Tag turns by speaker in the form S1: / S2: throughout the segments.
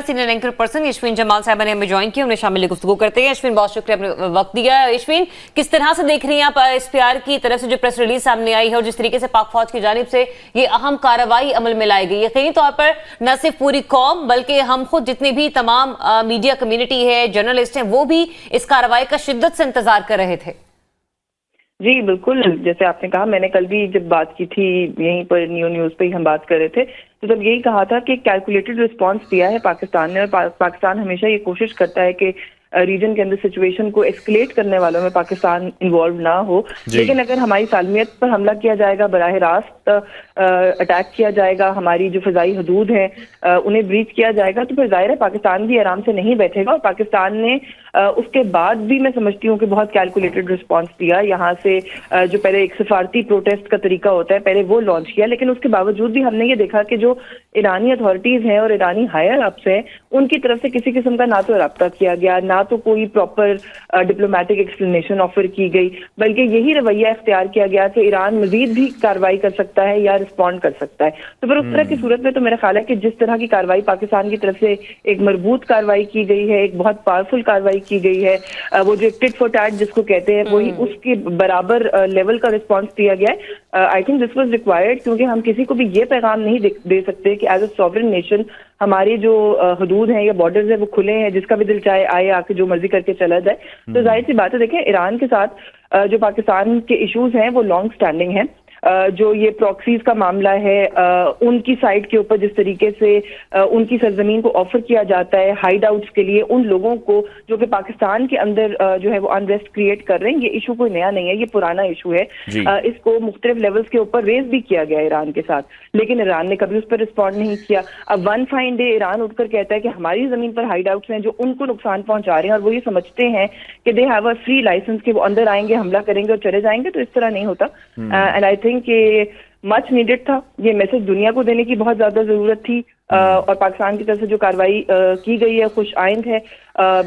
S1: Senior anchor person Yashwin Jamal साहब ने हमें ज्वाइन किया, उन्हें शामिल गुफ्तगू करते हैं। यशविन, बहुत शुक्रिया अपने वक्त दिया। यशविन, किस तरह से देख रही हैं आप SPR की तरफ से जो प्रेस रिलीज सामने आई है और जिस तरीके से पाक फौज की जानिब से ये अहम कार्रवाई अमल में लाई गई, यकीनी तौर पर न सिर्फ पूरी कौम बल्कि हम खुद जितने भी तमाम मीडिया कम्युनिटी है, जर्नलिस्ट हैं, वो भी इस कार्रवाई का शिद्दत से इंतजार कर रहे थे।
S2: जी बिल्कुल, जैसे आपने कहा, मैंने कल भी जब बात की थी यहीं पर न्यूज़ पे ही हम बात कर रहे थे, तो तब यही कहा था कि कैलकुलेटेड रिस्पांस दिया है पाकिस्तान ने, और पाकिस्तान हमेशा ये कोशिश करता है कि रीजन के अंदर सिचुएशन को एस्केलेट करने वालों में पाकिस्तान इन्वॉल्व ना हो। लेकिन अगर हमारी सालमियत पर हमला किया जाएगा, बराह रास्त अटैक किया जाएगा, हमारी जो फ़ज़ाई हदूद हैं उन्हें ब्रीच किया जाएगा, तो फिर जाहिर है पाकिस्तान भी आराम से नहीं बैठेगा। और पाकिस्तान ने उसके बाद भी मैं समझती हूँ कि बहुत कैलकुलेटेड रिस्पांस दिया। यहाँ से जो पहले एक सफारती प्रोटेस्ट का तरीका होता है, पहले वो लॉन्च किया, लेकिन उसके बावजूद भी हमने ये देखा कि जो ईरानी अथॉरिटीज़ हैं और ईरानी हायर अप्स हैं, उनकी तरफ से किसी किस्म का ना तो रब्ता किया गया, ना तो कोई प्रॉपर डिप्लोमेटिक एक्सप्लेनेशन ऑफर की गई, बल्कि यही रवैया इख्तियार किया गया कि ईरान मजीद भी कार्रवाई कर सकता है या रिस्पॉन्ड कर सकता है। तो फिर उस तरह की सूरत में तो मेरा ख्याल है कि जिस तरह की कार्रवाई पाकिस्तान की तरफ से एक मजबूत कार्रवाई की गई है, एक बहुत पावरफुल कार्रवाई की गई है, वो जो टिट फॉर टैट जिसको कहते हैं, वही उसके बराबर लेवल का रिस्पॉन्स दिया गया है। I think this was required, क्योंकि हम किसी को भी ये पैगाम नहीं दे सकते कि एज अ सॉवरेन नेशन हमारे जो हदूद हैं या बॉर्डर्स हैं वो खुले हैं, जिसका भी दिल चाहे आए आके जो मर्जी करके चला जाए। तो जाहिर सी बात है, देखें ईरान के साथ जो पाकिस्तान के इश्यूज हैं वो लॉन्ग स्टैंडिंग हैं। जो ये प्रॉक्सीज का मामला है, उनकी साइड के ऊपर जिस तरीके से उनकी सरजमीन को ऑफर किया जाता है हाइड आउट्स के लिए उन लोगों को जो कि पाकिस्तान के अंदर जो है वो अनरेस्ट क्रिएट कर रहे हैं, ये इशू कोई नया नहीं है, ये पुराना इशू है। इसको मुख्तलिफ लेवल्स के ऊपर रेज भी किया गया ईरान के साथ, लेकिन ईरान ने कभी उस पर रिस्पॉन्ड नहीं किया। अब वन फाइन डे ईरान उठकर कहता है कि हमारी जमीन पर हाइड आउट्स हैं जो उनको नुकसान पहुंचा रहे हैं, और वो ये समझते हैं कि they have a free licence कि वो अंदर आएंगे, हमला करेंगे और चले जाएंगे। तो इस तरह नहीं होता। एंड आई थिंक कि मच नीडेड था, ये मैसेज दुनिया को देने की बहुत ज्यादा जरूरत थी। और पाकिस्तान की तरफ से जो कार्रवाई की गई है खुश आइंद है,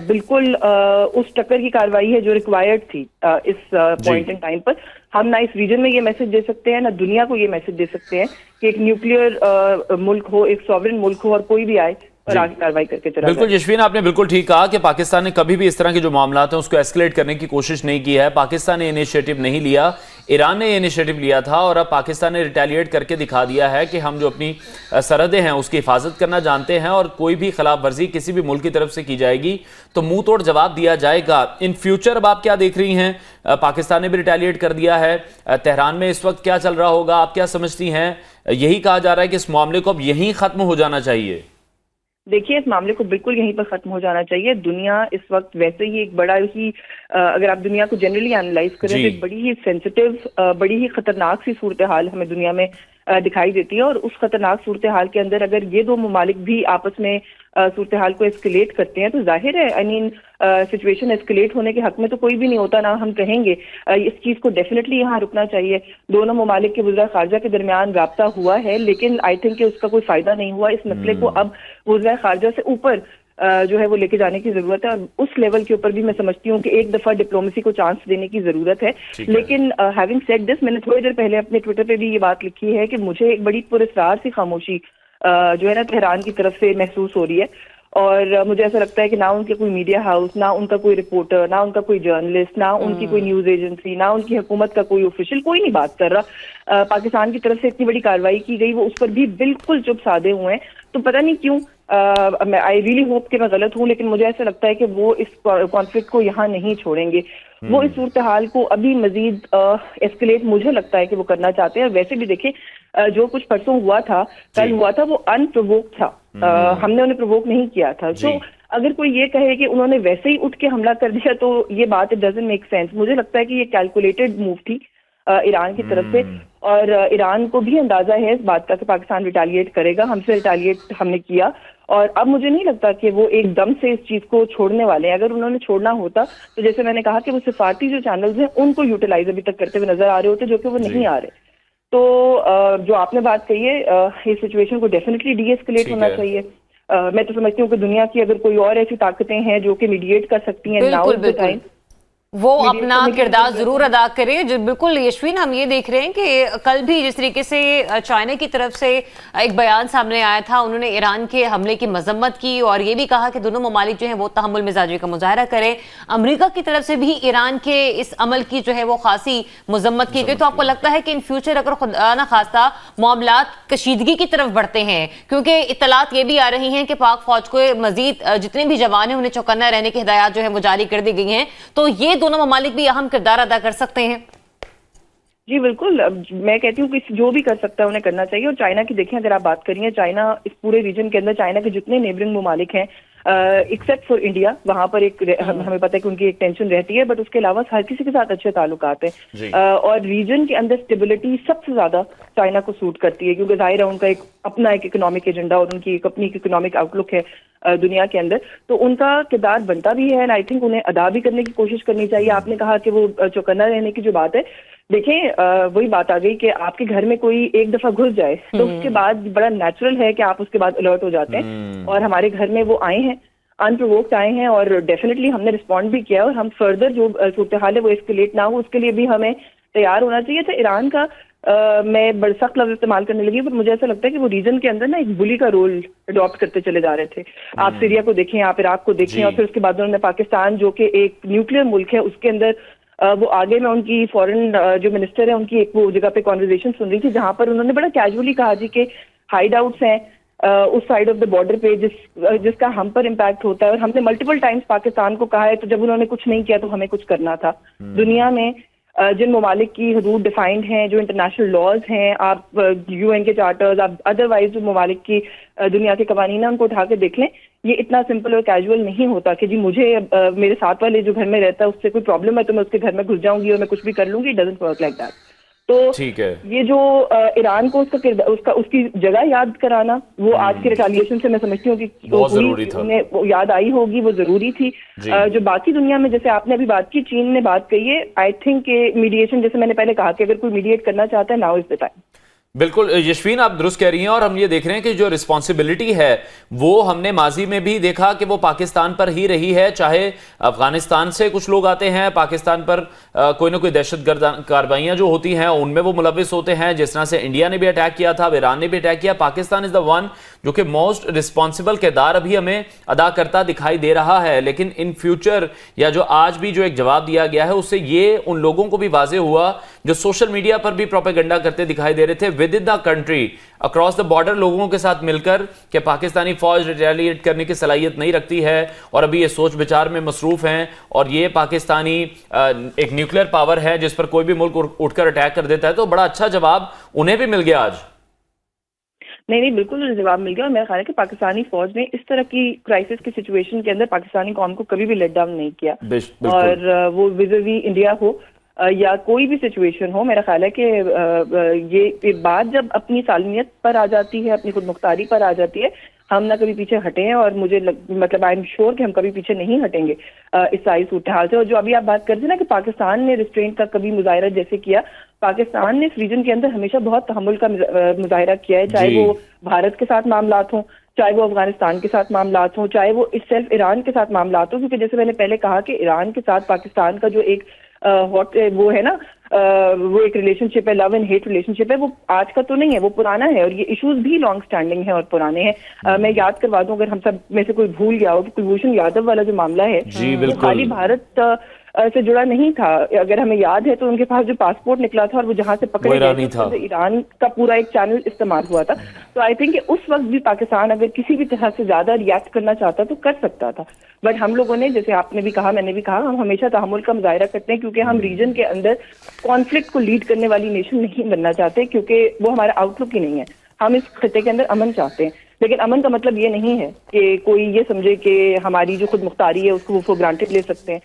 S2: बिल्कुल उस टक्कर की कार्रवाई है जो रिक्वायर्ड थी इस पॉइंट इन टाइम पर। हम ना इस रीजन में ये मैसेज दे सकते हैं, ना दुनिया को ये मैसेज दे सकते हैं कि एक न्यूक्लियर मुल्क हो, एक सॉवरेन मुल्क हो, और कोई भी आए और आगे कार्रवाई करके चला।
S3: बिल्कुल यशविन, आपने बिल्कुल ठीक कहा कि पाकिस्तान ने कभी भी इस तरह के जो मामला हैं उसको एस्केलेट करने की कोशिश नहीं की है। पाकिस्तान ने इनिशिएटिव नहीं लिया, ईरान ने इनिशिएटिव लिया था, और अब पाकिस्तान ने रिटेलिएट करके दिखा दिया है कि हम जो अपनी सरहदें हैं उसकी हिफाजत करना जानते हैं, और कोई भी खिलाफ वर्जी किसी भी मुल्क की तरफ से की जाएगी तो मुंह तोड़ जवाब दिया जाएगा। इन फ्यूचर अब आप क्या देख रही हैं? पाकिस्तान ने भी रिटेलिएट कर दिया है, तेहरान में इस वक्त क्या चल रहा होगा, आप क्या समझती हैं? यही कहा जा रहा है कि इस मामले को अब यहीं खत्म हो जाना चाहिए।
S2: देखिए, इस मामले को बिल्कुल यहीं पर खत्म हो जाना चाहिए। दुनिया इस वक्त वैसे ही एक बड़ा ही अगर आप दुनिया को जनरली एनालाइज करें तो एक बड़ी ही सेंसिटिव, बड़ी ही खतरनाक सी सूरत हाल हमें दुनिया में दिखाई देती है। और उस खतरनाक सूरत हाल के अंदर अगर ये दो ममालिक भी आपस में सूरत हाल को एस्केलेट करते हैं तो जाहिर है, आई मीन सिचुएशन एस्केलेट होने के हक में तो कोई भी नहीं होता, ना हम कहेंगे। इस चीज को डेफिनेटली यहाँ रुकना चाहिए। दोनों ममालिक के वज़ीर ख़ारजा के दरमियान राब्ता हुआ है, लेकिन आई थिंक कि उसका कोई फायदा नहीं हुआ। इस मसले को अब वज़ीर ख़ारजा से ऊपर जो है वो लेके जाने की जरूरत है, और उस लेवल के ऊपर भी मैं समझती हूँ कि एक दफा डिप्लोमेसी को चांस देने की जरूरत है। लेकिन हैविंग सेड दिस, मैंने थोड़ी देर पहले अपने ट्विटर पे भी ये बात लिखी है कि मुझे एक बड़ी पुरस्कार सी खामोशी जो है ना तेहरान की तरफ से महसूस हो रही है। और मुझे ऐसा लगता है कि ना उनके कोई मीडिया हाउस, ना उनका कोई रिपोर्टर, ना उनका कोई जर्नलिस्ट, ना उनकी कोई न्यूज एजेंसी, ना उनकी हुकूमत का कोई ऑफिशियल, कोई नहीं बात कर रहा। पाकिस्तान की तरफ से इतनी बड़ी कार्रवाई की गई, वो उस पर भी बिल्कुल चुप साधे हुए हैं। तो पता नहीं क्यों, आई रियली होप कि मैं गलत हूँ, लेकिन मुझे ऐसा लगता है कि वो इस कॉन्फ्लिक्ट को यहाँ नहीं छोड़ेंगे। वो इस सूरत हाल को अभी मजीद एस्केलेट मुझे लगता है कि वो करना चाहते हैं। और वैसे भी देखें, जो कुछ परसों हुआ था, कल हुआ था, वो अनप्रोवोक था। हमने उन्हें प्रोवोक नहीं किया था। तो अगर कोई ये कहे कि उन्होंने वैसे ही उठ के हमला कर दिया तो ये बात इट डजंट मेक सेंस। मुझे लगता है कि ये कैलकुलेटेड मूव थी ईरान की तरफ से, और ईरान को भी अंदाजा है इस बात का कि पाकिस्तान रिटेलिएट करेगा। हमसे रिटेलिएट हमने किया, और अब मुझे नहीं लगता कि वो एकदम से इस चीज को छोड़ने वाले हैं। अगर उन्होंने छोड़ना होता तो जैसे मैंने कहा कि वो सिफारती जो चैनल्स हैं उनको यूटिलाइज अभी तक करते हुए नजर आ रहे होते, जो कि वो नहीं आ रहे। तो जो आपने बात कही है, इस सिचुएशन को डेफिनेटली डी एस्केलेट होना चाहिए। मैं तो समझती हूँ कि दुनिया की अगर कोई और ऐसी ताकतें हैं जो कि मीडिएट कर सकती हैं, नाउ इज द टाइम।
S1: वो अपना किरदार जरूर अदा करे। जो बिल्कुल यशवीन, हम ये देख रहे हैं कि कल भी जिस तरीके से चाइना की तरफ से एक बयान सामने आया था, उन्होंने ईरान के हमले की मजम्मत की और ये भी कहा कि दोनों ममालिक जो है वो तहम्मुल मिजाजी का मुजाहरा करें। अमेरिका की तरफ से भी ईरान के इस अमल की जो है वो खासी मजम्मत की गई। तो आपको लगता है कि इन फ्यूचर अगर खुदा ना खास्ता मामलात कशीदगी की तरफ बढ़ते हैं, क्योंकि इत्तलात ये भी आ रही हैं कि पाक फौज को मजीद जितने भी जवान हैं उन्हें चौकन्ना रहने की हिदायत जो है वो जारी कर दी गई हैं, तो ये दोनों ममालिक भी अहम किरदार अदा कर सकते हैं।
S2: जी बिल्कुल, मैं कहती हूँ कि जो भी कर सकता है उन्हें करना चाहिए। और चाइना की देखें, अगर आप बात करिए, चाइना इस पूरे रीजन के अंदर चाइना के जितने नेबरिंग ममालिक हैं एक्सेप्ट फॉर इंडिया, वहां पर एक हमें पता है कि उनकी एक टेंशन रहती है, बट उसके अलावा हर किसी के साथ अच्छे ताल्लुकात हैं। और रीजन के अंदर स्टेबिलिटी सबसे ज्यादा चाइना को सूट करती है, क्योंकि जाहिर है उनका एक अपना एक इकोनॉमिक एजेंडा और उनकी एक अपनी इकोनॉमिक आउटलुक है दुनिया के अंदर। तो उनका किरदार बनता भी है, एंड आई थिंक उन्हें अदा भी करने की कोशिश करनी चाहिए। आपने कहा कि वो चौकन्ना रहने की जो बात है, देखें वही बात आ गई कि आपके घर में कोई एक दफा घुस जाए तो उसके बाद बड़ा नेचुरल है कि आप उसके बाद अलर्ट हो जाते हैं। और हमारे घर में वो आए हैं, अनप्रोवोक्ड आए हैं, और डेफिनेटली हमने रिस्पॉन्ड भी किया, और हम फर्दर जो सूरत हाल है वो एस्केलेट ना हो उसके लिए भी हमें तैयार होना चाहिए। तो ईरान का मैं बड़े सख्त लफ्ज इस्तेमाल करने लगी, पर मुझे ऐसा लगता है कि वो रीजन के अंदर ना एक बुली का रोल अडॉप्ट करते चले जा रहे थे। आप सीरिया को देखें, आप इराक को देखें, और फिर उसके बाद उन्होंने पाकिस्तान जो कि एक न्यूक्लियर मुल्क है उसके अंदर वो आगे में उनकी फॉरेन जो मिनिस्टर है उनकी एक वो जगह पे कॉन्वर्सेशन सुन रही थी, जहां पर उन्होंने बड़ा कैजुअली कहा जी कि हाइड आउट्स हैं उस साइड ऑफ द बॉर्डर पे जिसका हम पर इम्पैक्ट होता है। और हमने मल्टीपल टाइम्स पाकिस्तान को कहा है, तो जब उन्होंने कुछ नहीं किया तो हमें कुछ करना था। दुनिया में जिन ममालिक की हदूद डिफाइंड हैं, जो इंटरनेशनल लॉज हैं, आप यूएन के चार्टर्स, आप अदरवाइज जो ममालिक की दुनिया के कवानीन है उनको उठा के देख लें। ये इतना सिंपल और कैजुअल नहीं होता कि जी मुझे मेरे साथ वाले जो घर में रहता है उससे कोई प्रॉब्लम है तो मैं उसके घर में घुस जाऊंगी और मैं कुछ भी कर लूंगी। It doesn't work like that. तो
S3: ठीक है,
S2: ये जो ईरान को उसकी जगह याद कराना, वो आज के रिटालिएशन से मैं समझती हूँ कि उन्हें याद आई होगी, वो जरूरी थी। जो बाकी दुनिया में, जैसे आपने अभी बात की, चीन ने बात कही है, आई थिंक मीडिएशन, जैसे मैंने पहले कहा कि अगर कोई मीडिएट करना चाहता है, नाउ इज द टाइम।
S3: बिल्कुल यशवीन, आप दुरुस्त कह रही हैं, और हम ये देख रहे हैं कि जो रिस्पॉन्सिबिलिटी है वो हमने माजी में भी देखा कि वो पाकिस्तान पर ही रही है। चाहे अफगानिस्तान से कुछ लोग आते हैं पाकिस्तान पर, कोई ना कोई दहशतगर्द कार्रवाइयां जो होती हैं उनमें वो मुलविस होते हैं। जिस तरह से इंडिया ने भी अटैक किया था, ईरान ने भी अटैक किया, पाकिस्तान इज द वन जो कि मोस्ट रिस्पॉन्सिबल किरदार अभी हमें अदा करता दिखाई दे रहा है। लेकिन इन फ्यूचर, या जो आज भी जो एक जवाब दिया गया है, उससे ये उन लोगों को भी वाजे हुआ जो सोशल मीडिया पर भी प्रोपेगेंडा करते दिखाई दे रहे थे with in the country, across the border, लोगों के साथ मिलकर, कि पाकिस्तानी फौज रिटेलिएट करने की सलाहियत नहीं रखती है और अभी ये सोच विचार में मसरूफ हैं, और ये पाकिस्तानी एक न्यूक्लियर पावर है जिस पर कोई भी मुल्क उठकर अटैक कर देता है। तो बड़ा अच्छा जवाब उन्हें भी मिल गया आज।
S2: नहीं, बिल्कुल जवाब मिल गया। और मेरा ख्याल है कि पाकिस्तानी फौज ने इस तरह की क्राइसिस की सिचुएशन के अंदर पाकिस्तानी कौम को कभी भी लेट डाउन नहीं किया। और वो विज़-वी इंडिया हो या कोई भी सिचुएशन हो, मेरा ख्याल है कि ये बात जब अपनी सालमियत पर आ जाती है, अपनी खुद मुख्तारी पर आ जाती है, हम ना कभी पीछे हटे हैं, और मुझे मतलब आई एम श्योर कि हम कभी पीछे नहीं हटेंगे इस सारी सूरत हाल से। और जो अभी आप बात करते हैं ना कि पाकिस्तान ने रिस्ट्रेंट का कभी मुजाहिरा जैसे किया, पाकिस्तान ने इस रीजन के अंदर हमेशा बहुत तहम्मुल का मुजाहिरा किया है, चाहे वो भारत के साथ मामलात हों, चाहे वो अफगानिस्तान के साथ मामलात हों, चाहे वो इस ईरान के साथ मामलात हों। क्योंकि जैसे मैंने पहले कहा कि ईरान के साथ पाकिस्तान का जो एक वो है ना, वो एक रिलेशनशिप है, लव एंड हेट रिलेशनशिप है, वो आज का तो नहीं है, वो पुराना है, और ये इश्यूज भी लॉन्ग स्टैंडिंग है और पुराने हैं। मैं याद करवा दूं, अगर हम सब में से कोई भूल गया हो, कि कुलभूषण यादव वाला जो मामला है, वो खाली भारत से जुड़ा नहीं था। अगर हमें याद है तो उनके पास जो पासपोर्ट निकला था और वो जहां से पकड़े गए थे, तो ईरान का पूरा एक चैनल इस्तेमाल हुआ था। तो आई थिंक उस वक्त भी पाकिस्तान अगर किसी भी तरह से ज्यादा रिएक्ट करना चाहता तो कर सकता था। बट हम लोगों ने, जैसे आपने भी कहा, मैंने भी कहा, हम हमेशा तहम्मुल का मुजाहिरा करते हैं, क्योंकि हम रीजन के अंदर कॉन्फ्लिक्ट को लीड करने वाली नेशन नहीं बनना चाहते, क्योंकि वो हमारा आउटलुक ही नहीं है। हम इस खत्ते के अंदर अमन चाहते हैं, लेकिन अमन का मतलब ये नहीं है कि कोई ये समझे कि हमारी जो खुद मुख्तारी है उसको वो फॉर ग्रांटेड ले सकते हैं।